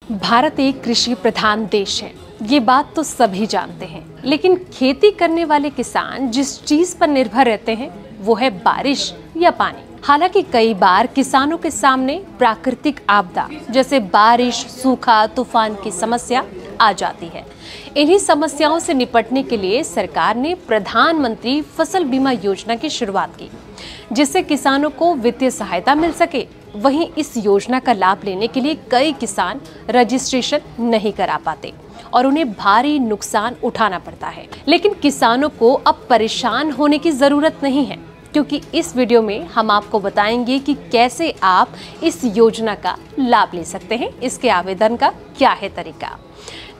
भारत एक कृषि प्रधान देश है, ये बात तो सभी जानते हैं। लेकिन खेती करने वाले किसान जिस चीज पर निर्भर रहते हैं वो है बारिश या पानी। हालांकि कई बार किसानों के सामने प्राकृतिक आपदा जैसे बारिश, सूखा, तूफान की समस्या आ जाती है। इन्हीं समस्याओं से निपटने के लिए सरकार ने प्रधानमंत्री फसल बीमा योजना की शुरुआत की, जिससे किसानों को वित्तीय सहायता मिल सके। वहीं इस योजना का लाभ लेने के लिए कई किसान रजिस्ट्रेशन नहीं करा पाते और उन्हें भारी नुकसान उठाना पड़ता है। लेकिन किसानों को अब परेशान होने की जरूरत नहीं है, क्योंकि इस वीडियो में हम आपको बताएंगे कि कैसे आप इस योजना का लाभ ले सकते हैं। इसके आवेदन का क्या है तरीका।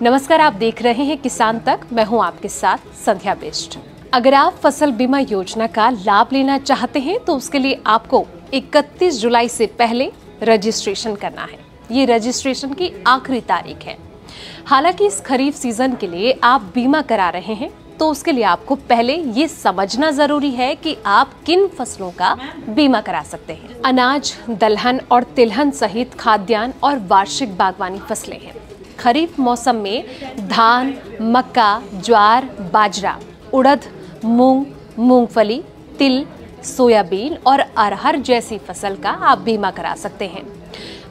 नमस्कार, आप देख रहे हैं किसान तक। मैं हूं आपके साथ संध्या बेस्ट। अगर आप फसल बीमा योजना का लाभ लेना चाहते हैं तो उसके लिए आपको 31 जुलाई से पहले रजिस्ट्रेशन करना है। ये रजिस्ट्रेशन की आखिरी तारीख है। हालांकि इस खरीफ सीजन के लिए आप बीमा करा रहे हैं तो उसके लिए आपको पहले ये समझना जरूरी है कि आप किन फसलों का बीमा करा सकते हैं। अनाज, दलहन और तिलहन सहित खाद्यान्न और वार्षिक बागवानी फसलें हैं। खरीफ मौसम में धान, मक्का, ज्वार, बाजरा, उड़द, मूंग, मूंगफली, तिल, सोयाबीन और अरहर जैसी फसल का आप बीमा करा सकते हैं।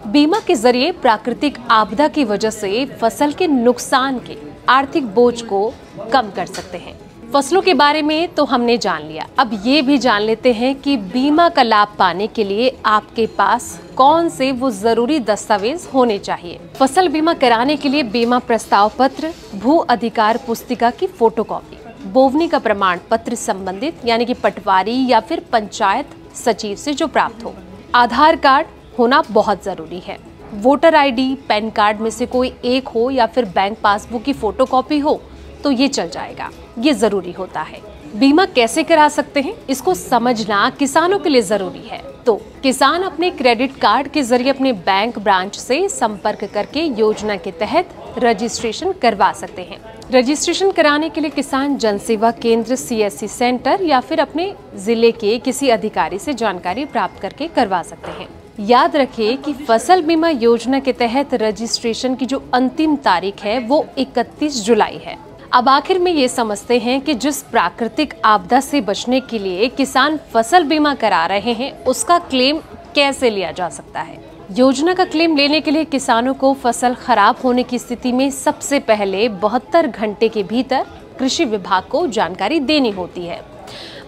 बीमा के जरिए प्राकृतिक आपदा की वजह से फसल के नुकसान के आर्थिक बोझ को कम कर सकते हैं। फसलों के बारे में तो हमने जान लिया, अब ये भी जान लेते हैं कि बीमा का लाभ पाने के लिए आपके पास कौन से वो जरूरी दस्तावेज होने चाहिए। फसल बीमा कराने के लिए बीमा प्रस्ताव पत्र, भू अधिकार पुस्तिका की फोटोकॉपी, बोवनी का प्रमाण पत्र संबंधित यानी कि पटवारी या फिर पंचायत सचिव से जो प्राप्त हो, आधार कार्ड होना बहुत जरूरी है। वोटर आईडी, पैन कार्ड में से कोई एक हो या फिर बैंक पासबुक की फोटोकॉपी हो तो ये चल जाएगा, ये जरूरी होता है। बीमा कैसे करा सकते हैं इसको समझना किसानों के लिए जरूरी है। तो किसान अपने क्रेडिट कार्ड के जरिए अपने बैंक ब्रांच से संपर्क करके योजना के तहत रजिस्ट्रेशन करवा सकते हैं। रजिस्ट्रेशन कराने के लिए किसान जन सेवा केंद्र, CSC सेंटर या फिर अपने जिले के किसी अधिकारी से जानकारी प्राप्त करके करवा सकते हैं। याद रखिए कि फसल बीमा योजना के तहत रजिस्ट्रेशन की जो अंतिम तारीख है वो 31 जुलाई है। अब आखिर में ये समझते हैं कि जिस प्राकृतिक आपदा से बचने के लिए किसान फसल बीमा करा रहे हैं उसका क्लेम कैसे लिया जा सकता है। योजना का क्लेम लेने के लिए किसानों को फसल खराब होने की स्थिति में सबसे पहले 72 घंटे के भीतर कृषि विभाग को जानकारी देनी होती है।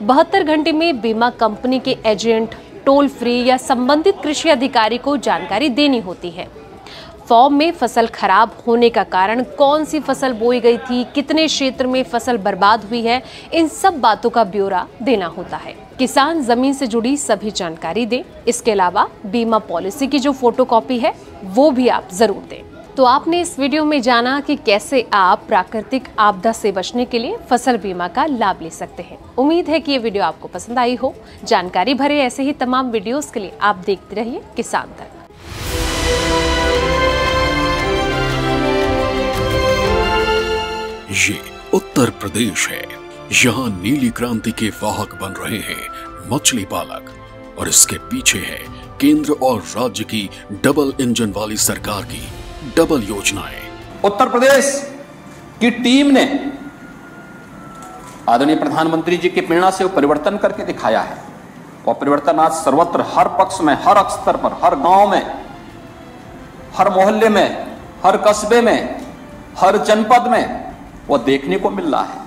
72 घंटे में बीमा कंपनी के एजेंट, टोल फ्री या संबंधित कृषि अधिकारी को जानकारी देनी होती है। फॉर्म में फसल खराब होने का कारण, कौन सी फसल बोई गई थी, कितने क्षेत्र में फसल बर्बाद हुई है, इन सब बातों का ब्यौरा देना होता है। किसान जमीन से जुड़ी सभी जानकारी दें। इसके अलावा बीमा पॉलिसी की जो फोटोकॉपी है वो भी आप जरूर दें। तो आपने इस वीडियो में जाना कि कैसे आप प्राकृतिक आपदा से बचने के लिए फसल बीमा का लाभ ले सकते हैं। उम्मीद है कि ये वीडियो आपको पसंद आई हो। जानकारी भरे ऐसे ही तमाम वीडियोस के लिए आप देखते रहिए किसान तक। ये उत्तर प्रदेश है। यहाँ नीली क्रांति के वाहक बन रहे हैं मछली पालक, और इसके पीछे है केंद्र और राज्य की डबल इंजन वाली सरकार की डबल योजनाएं। उत्तर प्रदेश की टीम ने आदरणीय प्रधानमंत्री जी की प्रेरणा से वो परिवर्तन करके दिखाया है। और परिवर्तन आज सर्वत्र, हर पक्ष में, हर स्तर पर, हर गांव में, हर मोहल्ले में, हर कस्बे में, हर जनपद में वो देखने को मिल रहा है।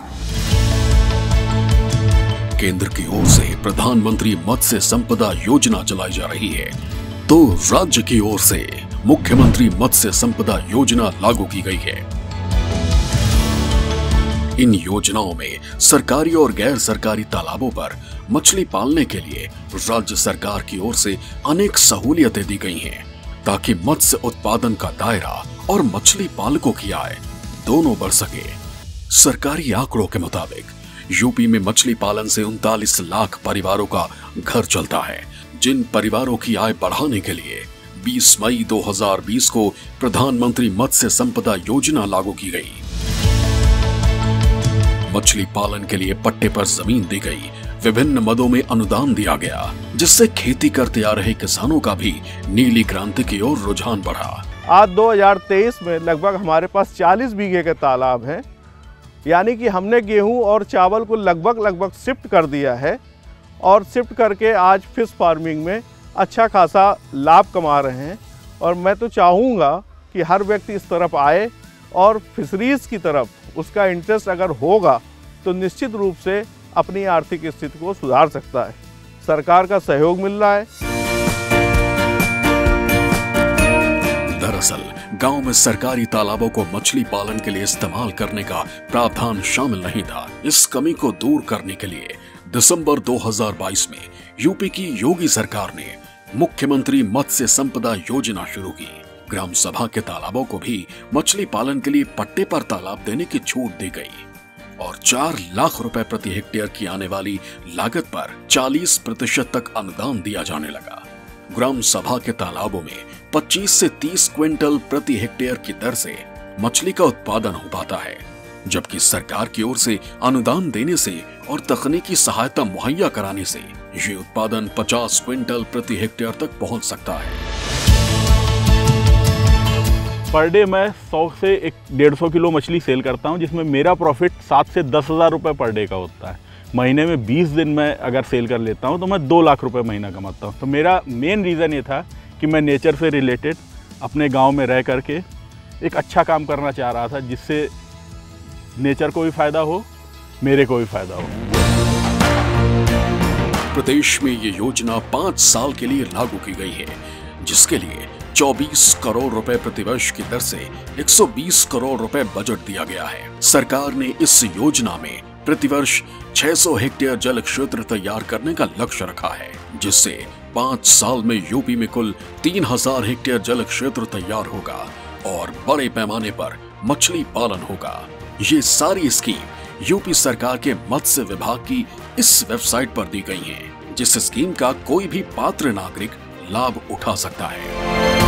केंद्र की ओर से प्रधानमंत्री मत्स्य संपदा योजना चलाई जा रही है, तो राज्य की ओर से मुख्यमंत्री मत्स्य संपदा योजना लागू की गई है। इन योजनाओं में सरकारी और गैर सरकारी तालाबों पर मछली पालने के लिए राज्य सरकार की ओर से अनेक सहूलियतें दी गई हैं, ताकि मत्स्य उत्पादन का दायरा और मछली पालकों की आय दोनों बढ़ सके। सरकारी आंकड़ों के मुताबिक यूपी में मछली पालन से 39 लाख परिवारों का घर चलता है, जिन परिवारों की आय बढ़ाने के लिए 20 मई 2020 को प्रधानमंत्री मत्स्य संपदा योजना लागू की गई। मछली पालन के लिए पट्टे पर जमीन दी गई, विभिन्न मदों में अनुदान दिया गया, जिससे खेती करते आ रहे किसानों का भी नीली क्रांति की ओर रुझान बढ़ा। आज 2023 में लगभग हमारे पास 40 बीघे के तालाब हैं, यानी कि हमने गेहूं और चावल को लगभग शिफ्ट कर दिया है और शिफ्ट करके आज फिश फार्मिंग में अच्छा खासा लाभ कमा रहे हैं। और मैं तो चाहूँगा कि हर व्यक्ति इस तरफ आए और फिशरीज़ की तरफ उसका इंटरेस्ट अगर होगा तो निश्चित रूप से अपनी आर्थिक स्थिति को सुधार सकता है। सरकार का सहयोग मिल रहा है। दरअसल गांव में सरकारी तालाबों को मछली पालन के लिए इस्तेमाल करने का प्रावधान शामिल नहीं था। इस कमी को दूर करने के लिए दिसंबर 2022 में यूपी की योगी सरकार ने मुख्यमंत्री मत्स्य संपदा योजना शुरू की। ग्राम सभा के तालाबों को भी मछली पालन के लिए पट्टे पर तालाब देने की छूट दी गई और 4 लाख रुपए प्रति हेक्टेयर की आने वाली लागत पर 40% तक अनुदान दिया जाने लगा। ग्राम सभा के तालाबों में 25 से 30 क्विंटल प्रति हेक्टेयर की दर से मछली का उत्पादन हो पाता है, जबकि सरकार की ओर से अनुदान देने से और तकनीकी सहायता मुहैया कराने से ये उत्पादन 50 क्विंटल प्रति हेक्टेयर तक पहुंच सकता है। पर डे मैं 100 से 150 किलो मछली सेल करता हूं, जिसमें मेरा प्रॉफिट 7 से 10 हज़ार रुपये पर डे का होता है। महीने में 20 दिन में अगर सेल कर लेता हूं तो मैं 2 लाख रुपए महीना कमाता हूं। तो मेरा मेन रीज़न ये था कि मैं नेचर से रिलेटेड अपने गांव में रह करके एक अच्छा काम करना चाह रहा था, जिससे नेचर को भी फ़ायदा हो, मेरे को भी फ़ायदा हो। प्रदेश में ये योजना 5 साल के लिए लागू की गई है, जिसके लिए 24 करोड़ रुपए प्रतिवर्ष की दर से 120 करोड़ रुपए बजट दिया गया है। सरकार ने इस योजना में प्रतिवर्ष 600 हेक्टेयर जल क्षेत्र तैयार करने का लक्ष्य रखा है, जिससे 5 साल में यूपी में कुल 3000 हेक्टेयर जल क्षेत्र तैयार होगा और बड़े पैमाने पर मछली पालन होगा। ये सारी स्कीम यूपी सरकार के मत्स्य विभाग की इस वेबसाइट पर दी गई है, जिस स्कीम का कोई भी पात्र नागरिक लाभ उठा सकता है।